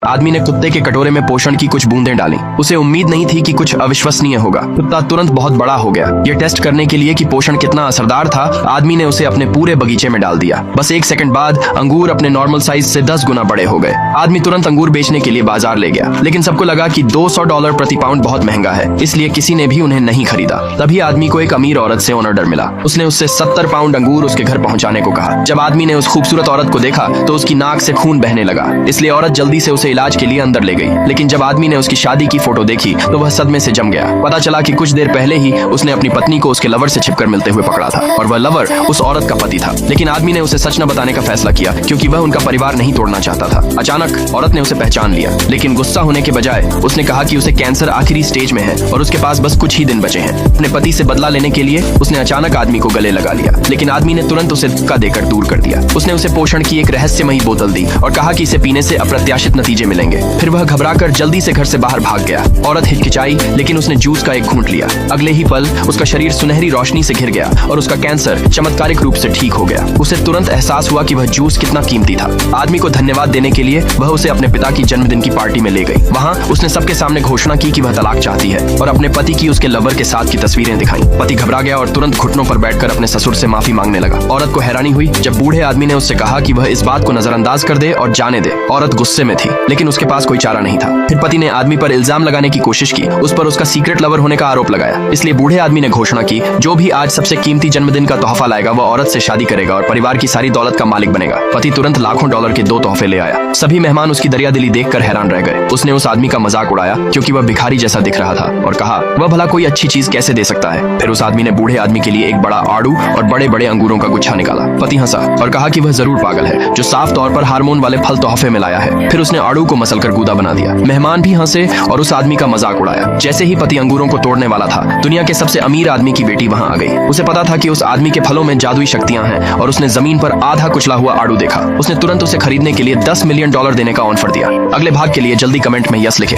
आदमी ने कुत्ते के कटोरे में पोषण की कुछ बूंदें डाली। उसे उम्मीद नहीं थी कि कुछ अविश्वसनीय होगा। कुत्ता तुरंत बहुत बड़ा हो गया। ये टेस्ट करने के लिए कि पोषण कितना असरदार था, आदमी ने उसे अपने पूरे बगीचे में डाल दिया। बस 1 सेकंड बाद अंगूर अपने नॉर्मल साइज से 10 गुना बड़े हो गए। आदमी तुरंत अंगूर बेचने के लिए बाजार ले गया, लेकिन सबको लगा कि $200 प्रति पाउंड बहुत महंगा है, इसलिए किसी ने भी उन्हें नहीं खरीदा। तभी आदमी को एक अमीर औरत से ऑर्डर मिला। उसने उससे 70 पाउंड अंगूर उसके घर पहुंचाने को कहा। जब आदमी ने उस खूबसूरत औरत को देखा तो उसकी नाक से खून बहने लगा, इसलिए औरत जल्दी से उसे इलाज के लिए अंदर ले गई। लेकिन जब आदमी ने उसकी शादी की फोटो देखी तो वह सदमे से जम गया। पता चला कि कुछ देर पहले ही उसने अपनी पत्नी को उसके लवर से छिपकर मिलते हुए पकड़ा था और वह लवर उस औरत का पति था। लेकिन आदमी ने उसे सच न बताने का फैसला किया क्योंकि वह उनका परिवार नहीं तोड़ना चाहता था। अचानक औरत ने उसे पहचान लिया, लेकिन गुस्सा होने के बजाय उसने कहा कि उसे कैंसर आखिरी स्टेज में है और उसके पास बस कुछ ही दिन बचे हैं। अपने पति से बदला लेने के लिए उसने अचानक आदमी को गले लगा लिया, लेकिन आदमी ने तुरंत उसे धक्का देकर दूर कर दिया। उसने उसे पोषण की एक रहस्यमयी बोतल दी और कहा कि इसे पीने से अप्रत्याशित नतीजे मिलेंगे। फिर वह घबराकर जल्दी से घर से बाहर भाग गया। औरत हिचकिचाई, लेकिन उसने जूस का एक घूंट लिया। अगले ही पल उसका शरीर सुनहरी रोशनी से घिर गया और उसका कैंसर चमत्कारिक रूप से ठीक हो गया। उसे तुरंत एहसास हुआ कि वह जूस कितना कीमती था। आदमी को धन्यवाद देने के लिए वह उसे अपने पिता की जन्मदिन की पार्टी में ले गई। वहाँ उसने सबके सामने घोषणा की कि वह तलाक चाहती है और अपने पति की उसके लवर के साथ की तस्वीरें दिखाई। पति घबरा गया और तुरंत घुटनों पर बैठकर अपने ससुर से माफी मांगने लगा। औरत को हैरानी हुई जब बूढ़े आदमी ने उससे कहा कि वह इस बात को नजरअंदाज कर दे और जाने दे। औरत गुस्से में थी, लेकिन उसके पास कोई चारा नहीं था। फिर पति ने आदमी पर इल्जाम लगाने की कोशिश की, उस पर उसका सीक्रेट लवर होने का आरोप लगाया। इसलिए बूढ़े आदमी ने घोषणा की, जो भी आज सबसे कीमती जन्मदिन का तोहफा लाएगा वह औरत से शादी करेगा और परिवार की सारी दौलत का मालिक बनेगा। पति तुरंत लाखों डॉलर के 2 तोहफे ले आया। सभी मेहमान उसकी दरियादिली देखकर हैरान रह गए। उसने उस आदमी का मजाक उड़ाया क्योंकि वह भिखारी जैसा दिख रहा था और कहा वह भला कोई अच्छी चीज कैसे दे सकता है। फिर उस आदमी ने बूढ़े आदमी के लिए एक बड़ा आड़ू और बड़े बड़े अंगूरों का गुच्छा निकाला। पति हंसा और कहा कि वह जरूर पागल है जो साफ तौर पर हार्मोन वाले फल तोहफे में लाया है। फिर उसने आड़ू को मसलकर गूदा बना दिया। मेहमान भी हंसे और उस आदमी का मजाक उड़ाया। जैसे ही पति अंगूरों को तोड़ने वाला था, दुनिया के सबसे अमीर आदमी की बेटी वहां आ गई। उसे पता था कि उस आदमी के फलों में जादुई शक्तियां हैं और उसने जमीन पर आधा कुचला हुआ आड़ू देखा। उसने तुरंत उसे खरीदने के लिए $10 मिलियन देने का ऑफर दिया। अगले भाग के लिए जल्दी कमेंट में यस लिखे।